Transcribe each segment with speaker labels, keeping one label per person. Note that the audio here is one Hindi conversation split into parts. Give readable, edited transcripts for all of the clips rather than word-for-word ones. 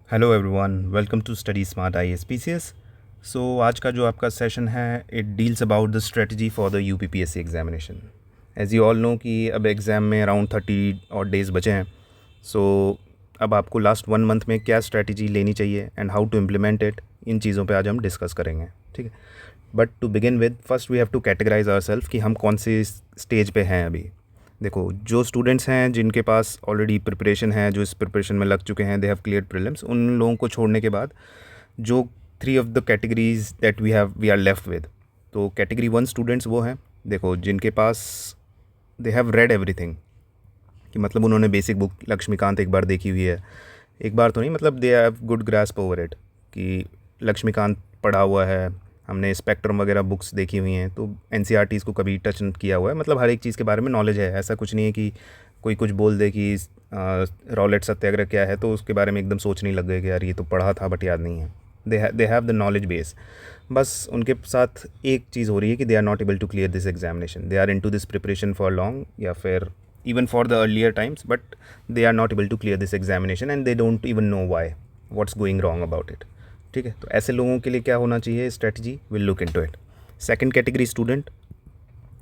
Speaker 1: Hello everyone, welcome to Study Smart ISPCS। So आज का जो आपका सेशन है it deals about the strategy for the UPPSC examination. As you all know कि अब एग्ज़ाम में अराउंड 30 और डेज़ बचे हैं। सो अब आपको लास्ट 1 मंथ में क्या स्ट्रेटजी लेनी चाहिए and how to implement it, इन चीज़ों पे आज हम डिस्कस करेंगे। ठीक है, but to begin with first we have to categorize ourselves कि हम कौन से स्टेज पे हैं अभी। देखो, जो स्टूडेंट्स हैं जिनके पास ऑलरेडी प्रिपरेशन है, जो इस प्रिपरेशन में लग चुके हैं, दे हैव क्लियर प्रीलिम्स, उन लोगों को छोड़ने के बाद जो 3 of the categories that we are left with, तो कैटेगरी 1 स्टूडेंट्स वो हैं, देखो, जिनके पास दे हैव रेड एवरीथिंग, कि मतलब उन्होंने बेसिक बुक लक्ष्मीकांत एक बार देखी हुई है, एक बार तो नहीं, मतलब they have good grasp over it, कि लक्ष्मीकांत पढ़ा हुआ है, हमने स्पेक्ट्रम वगैरह बुक्स देखी हुई हैं, तो NCERTs को कभी टच नहीं किया हुआ है, मतलब हर एक चीज़ के बारे में नॉलेज है। ऐसा कुछ नहीं है कि कोई कुछ बोल दे कि रॉलेट सत्याग्रह क्या है तो उसके बारे में एकदम सोचने लग गए कि यार ये तो पढ़ा था बट याद नहीं है। They have the knowledge base. बस उनके साथ एक चीज़ हो रही है कि they are not able to clear this examination, they are into this preparation for long या फिर even for the earlier times, but they are not able to clear this examination and they don't even know why, what's going wrong about it। ठीक है, तो ऐसे लोगों के लिए क्या होना चाहिए strategy, will look into it. Second category student,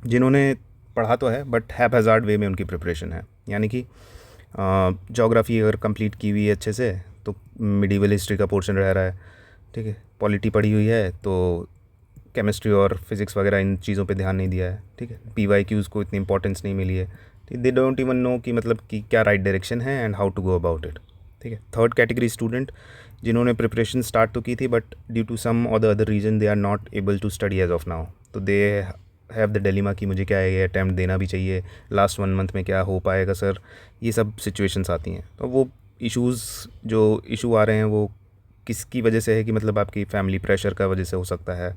Speaker 1: जिन्होंने पढ़ा तो है बट हैज़ार्ड वे में उनकी प्रिपरेशन है, यानी कि जोग्राफ़ी अगर कंप्लीट की हुई है अच्छे से तो मिडिवल हिस्ट्री का पोर्शन रह रहा है। ठीक है, पॉलिटी पढ़ी हुई है तो केमिस्ट्री और फिज़िक्स वगैरह इन चीज़ों पे ध्यान नहीं दिया है। ठीक है, PYQs को इतनी इंपॉर्टेंस नहीं मिली है। दे डोंट इवन नो कि मतलब कि क्या राइट डायरेक्शन है and how to go about it. ठीक है, थर्ड कैटेगरी स्टूडेंट, जिन्होंने प्रिपरेशन स्टार्ट तो की थी but due to some or the other reason they are not able to study as of now, तो दे हैव द डिलेमा कि मुझे क्या है, ये अटैम्प्ट देना भी चाहिए, लास्ट 1 मंथ में क्या हो पाएगा सर, ये सब सिचुएशंस आती हैं। तो वो इश्यूज़, जो इशू आ रहे हैं वो किसकी वजह से है, कि मतलब आपकी फैमिली प्रेशर का वजह से हो सकता है,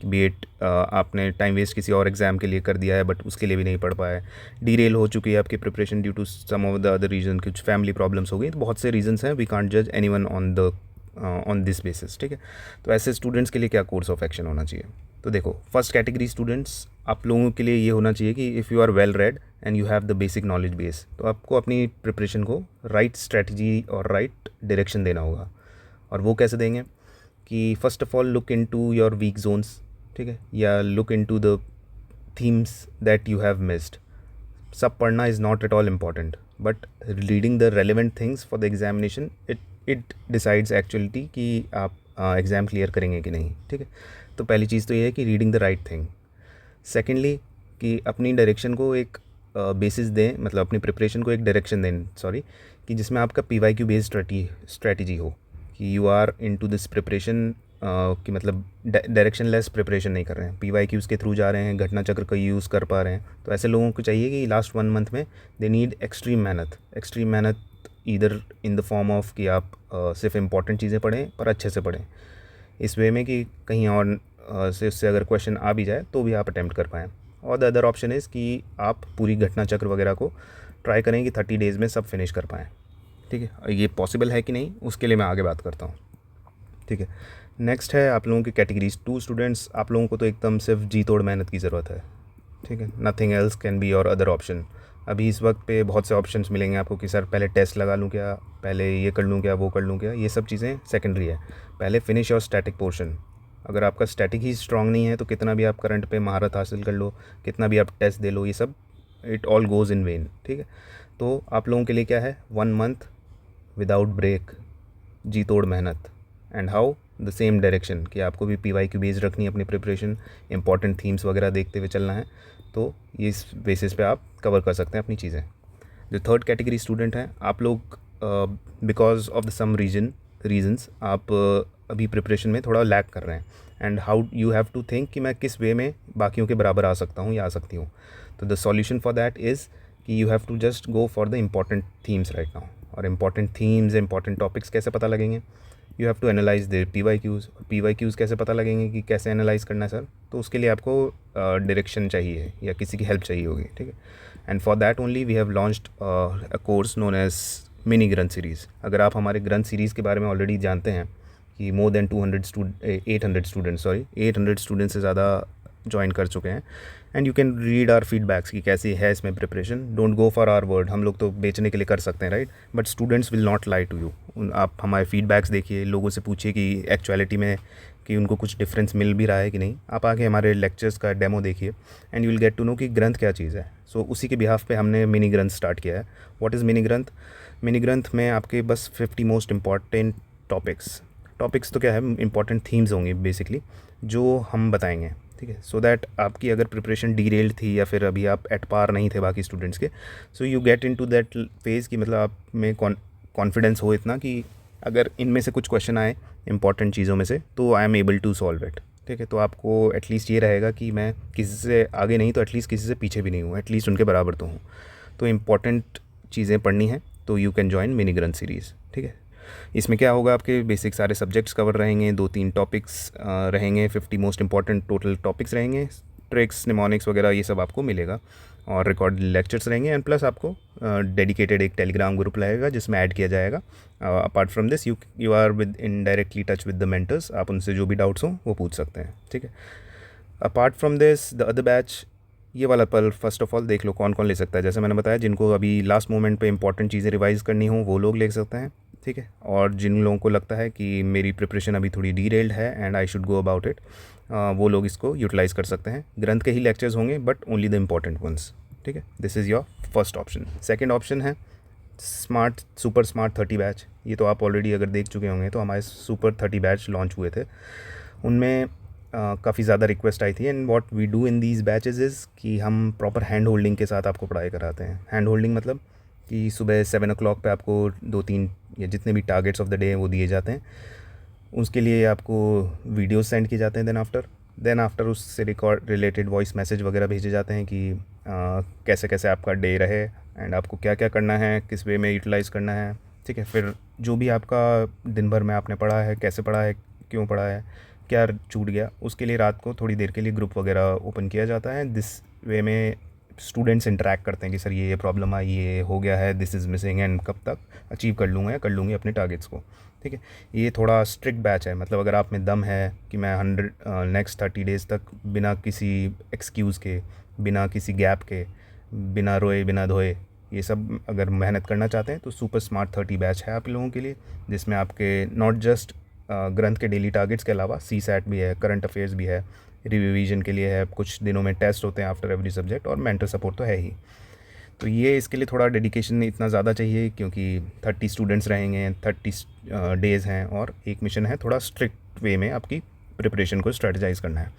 Speaker 1: बी एट आपने टाइम वेस्ट किसी और एग्ज़ाम के लिए कर दिया है बट उसके लिए भी नहीं पढ़ पाए, डीरेल हो चुकी है आपकी preparation due to some of the other reason, कुछ फैमिली प्रॉब्लम्स हो गई, तो बहुत से रीजंस हैं, वी कांट जज एनीवन ऑन दिस बेसिस। ठीक है, तो ऐसे स्टूडेंट्स के लिए क्या कोर्स ऑफ एक्शन होना चाहिए। तो देखो, फर्स्ट कैटेगरी स्टूडेंट्स, आप लोगों के लिए ये होना चाहिए कि if you are well read and you have the basic knowledge base, तो आपको अपनी प्रिपरेशन को राइट स्ट्रेटजी और राइट डायरेक्शन देना होगा। और वो कैसे देंगे कि first of all look into your weak zones. ठीक है, या look into the themes that you have missed. सब पढ़ना is not at all important, but reading the relevant things for the examination, it decides actually कि आप एग्ज़ाम क्लियर करेंगे कि नहीं। ठीक है, तो पहली चीज़ तो ये है कि reading the right thing. Secondly, कि अपनी डायरेक्शन को एक बेसिस दें, मतलब अपनी प्रिपरेशन को एक डायरेक्शन दें, सॉरी, कि जिसमें आपका PYQ बेस्ड स्ट्रेटजी हो, कि you are into this preparation, कि मतलब डायरेक्शन लेस प्रिपरेशन नहीं कर रहे हैं, PYQs के थ्रू जा रहे हैं, घटना चक्र का यूज़ कर पा रहे हैं। तो ऐसे लोगों को चाहिए कि लास्ट 1 मंथ में दे नीड एक्सट्रीम मेहनत, either in the form of कि आप सिर्फ इम्पॉर्टेंट चीज़ें पढ़ें पर अच्छे से पढ़ें, इस वे में कि कहीं और से उससे अगर क्वेश्चन आ भी जाए तो भी आप अटैम्प्ट कर पाएँ। और द अदर ऑप्शन इज़ कि आप पूरी घटना चक्र वगैरह को ट्राई करें कि 30 डेज़ में सब फिनिश कर पाएँ। ठीक है, ये पॉसिबल है कि नहीं उसके लिए मैं आगे बात करता हूँ। ठीक है, नेक्स्ट है आप लोगों की कैटेगरीज 2 स्टूडेंट्स, आप लोगों को तो एकदम सिर्फ जी तोड़ मेहनत की ज़रूरत है। ठीक है, nothing else can be your other option. अभी इस वक्त पे बहुत से ऑप्शंस मिलेंगे आपको कि सर पहले टेस्ट लगा लूँ क्या, पहले ये कर लूँ क्या, वो कर लूँ क्या, ये सब चीज़ें सेकेंडरी है। पहले फिनिश योर स्टैटिक पोर्शन। अगर आपका स्टैटिक ही स्ट्रांग नहीं है तो कितना भी आप करंट पे महारत हासिल कर लो, कितना भी आप टेस्ट दे लो, ये सब it all goes in when. ठीक है, तो आप लोगों के लिए क्या है, 1 मंथ विदाउट ब्रेक, जी तोड़ मेहनत, and how the same direction, कि आपको भी PYQ बेस्ड रखनी है अपनी प्रिपरेशन, इंपॉर्टेंट थीम्स वगैरह देखते हुए चलना है, तो ये इस बेसिस पे आप कवर कर सकते हैं अपनी चीज़ें। जो थर्ड कैटेगरी स्टूडेंट हैं, आप लोग because of the some reasons आप अभी प्रिपरेशन में थोड़ा लैक कर रहे हैं, and how you have to think कि मैं किस वे में बाकियों के बराबर आ सकता हूँ या आ सकती हूँ। तो the solution for that is कि you have to just go for the important themes right now. और इम्पॉर्टेंट थीम्स, इम्पॉर्टेंट टॉपिक्स कैसे पता लगेंगे, you have to analyse the PYQs कैसे पता लगेंगे कि कैसे एनालाइज करना है सर, तो उसके लिए आपको डायरेक्शन चाहिए या किसी की हेल्प चाहिए होगी। ठीक है, and for that only we have launched a course known as mini Granth series. अगर आप हमारे ग्रंथ सीरीज़ के बारे में ऑलरेडी जानते हैं कि मोर देन 800 स्टूडेंट्स, 800 स्टूडेंट्स से ज़्यादा ज्वाइन कर चुके हैं, and you can read our feedbacks कि कैसी है इसमें preparation. Don't go for our word, हम लोग तो बेचने के लिए कर सकते हैं right, but students will not lie to you, आप हमारे फीडबैक्स देखिए, लोगों से पूछिए कि एक्चुअलिटी में कि उनको कुछ डिफरेंस मिल भी रहा है कि नहीं। आप आके हमारे लेक्चर्स का डेमो देखिए and you will get to know कि ग्रंथ क्या चीज़ है। सो उसी के बिहाफ पे हमने मिनी ग्रंथ स्टार्ट किया है। व्हाट इज़ मिनी ग्रंथ? मिनी ग्रंथ में आपके बस 50 मोस्ट इम्पॉर्टेंट टॉपिक्स तो क्या है, इंपॉर्टेंट थीम्स होंगे बेसिकली, जो हम बताएंगे, ठीक है। सो दैट आपकी अगर प्रिपरेशन डीरेल्ड थी या फिर अभी आप एट पार नहीं थे बाकी स्टूडेंट्स के, so you get into that phase कि मतलब आप में कॉन्फिडेंस हो इतना कि अगर इनमें से कुछ क्वेश्चन आए इंपॉर्टेंट चीज़ों में से तो I am able to solve it, ठीक है। तो आपको एटलीस्ट ये रहेगा कि मैं किसी से आगे नहीं तो एटलीस्ट किसी से पीछे भी नहीं हूँ, एटलीस्ट उनके बराबर तो हूँ। तो इम्पॉर्टेंट चीज़ें पढ़नी है तो you can join mini Granth series, ठीक है। इसमें क्या होगा, आपके बेसिक सारे सब्जेक्ट्स कवर रहेंगे, 2-3 टॉपिक्स रहेंगे, 50 मोस्ट इंपॉर्टेंट टोटल टॉपिक्स रहेंगे, ट्रिक्स निमोनिक्स वगैरह ये सब आपको मिलेगा, और रिकॉर्ड लेक्चर्स रहेंगे। एंड प्लस आपको डेडिकेटेड एक टेलीग्राम ग्रुप रहेगा जिसमें ऐड किया जाएगा। Apart from this you are within directly touch with the mentors, आप उनसे जो भी डाउट्स हों वो पूछ सकते हैं, ठीक है। Apart from this the other batch, ये वाला पल फर्स्ट ऑफ ऑल देख लो कौन कौन ले सकता है। जैसे मैंने बताया, जिनको अभी लास्ट मोमेंट पे इंपॉर्टेंट चीज़ें रिवाइज़ करनी हो वो लोग ले सकते हैं, ठीक है। और जिन लोगों को लगता है कि मेरी प्रिपरेशन अभी थोड़ी डीरेल्ड है and I should go about it, वो लोग इसको यूटिलाइज़ कर सकते हैं। ग्रंथ के ही लेक्चर्स होंगे but only the important once, ठीक है। This is your first option. Second option है सुपर स्मार्ट 30 बैच। ये तो आप ऑलरेडी अगर देख चुके होंगे, तो हमारे सुपर 30 बैच लॉन्च हुए थे, उनमें काफ़ी ज़्यादा रिक्वेस्ट आई थी। And what we do in these batches is कि हम प्रॉपर हैंड होल्डिंग के साथ आपको पढ़ाई कराते हैं। हैंड होल्डिंग मतलब कि सुबह 7 o'clock पे आपको 2-3 या जितने भी टारगेट्स ऑफ द डे हैं वो दिए जाते हैं, उसके लिए आपको वीडियोस सेंड किए जाते हैं। देन आफ्टर उससे रिकॉर्ड रिलेटेड वॉइस मैसेज वगैरह भेजे जाते हैं कि कैसे कैसे आपका डे रहे एंड आपको क्या क्या करना है, किस वे में यूटिलाइज़ करना है, ठीक है। फिर जो भी आपका दिन भर में आपने पढ़ा है, कैसे पढ़ा है, क्यों पढ़ा है, क्या छूट गया, उसके लिए रात को थोड़ी देर के लिए ग्रुप वगैरह ओपन किया जाता है। दिस वे में स्टूडेंट्स इंटरेक्ट करते हैं कि सर ये प्रॉब्लम आई, ये हो गया है, दिस इज़ मिसिंग, एंड कब तक अचीव कर लूँगा या कर लूँगी अपने टारगेट्स को, ठीक है। ये थोड़ा स्ट्रिक्ट बैच है, मतलब अगर आप में दम है कि मैं 100 नेक्स्ट 30 डेज़ तक बिना किसी एक्सक्यूज़ के, बिना किसी गैप के, बिना रोए बिना धोए, ये सब अगर मेहनत करना चाहते हैं तो सुपर स्मार्ट 30 बैच है आप लोगों के लिए, जिसमें आपके नॉट जस्ट ग्रंथ के डेली टारगेट्स के अलावा CSAT भी है, करंट अफेयर्स भी है, रिविज़न के लिए है, कुछ दिनों में टेस्ट होते हैं आफ्टर एवरी सब्जेक्ट, और मेंटर सपोर्ट तो है ही। तो ये इसके लिए थोड़ा डेडिकेशन इतना ज़्यादा चाहिए क्योंकि 30 स्टूडेंट्स रहेंगे, 30 डेज़ हैं, और एक मिशन है थोड़ा स्ट्रिक्ट वे में आपकी प्रिपरेशन को स्ट्रेटजाइज़ करना है,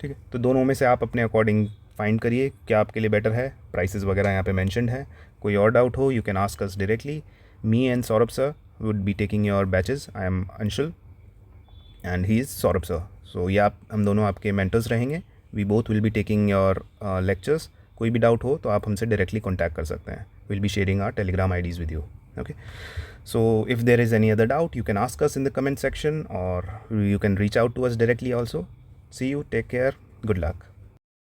Speaker 1: ठीक है। तो दोनों में से आप अपने अकॉर्डिंग फाइंड करिए क्या आपके लिए बेटर है। प्राइसेस वगैरह यहाँ पे मेंशन्ड है। कोई और डाउट हो you can ask us directly. Me and Saurabh sir would be taking your batches. I am Anshul and he is Saurabh sir. So ये आप हम दोनों आपके मेंटर्स रहेंगे। We both will be taking your lectures. कोई भी डाउट हो तो आप हमसे डायरेक्टली कॉन्टैक्ट कर सकते हैं। Will be sharing our Telegram IDs with you, okay? So if there is any other doubt, you can ask us in the comment section, or you can reach out to us directly also. See you, take care, good luck.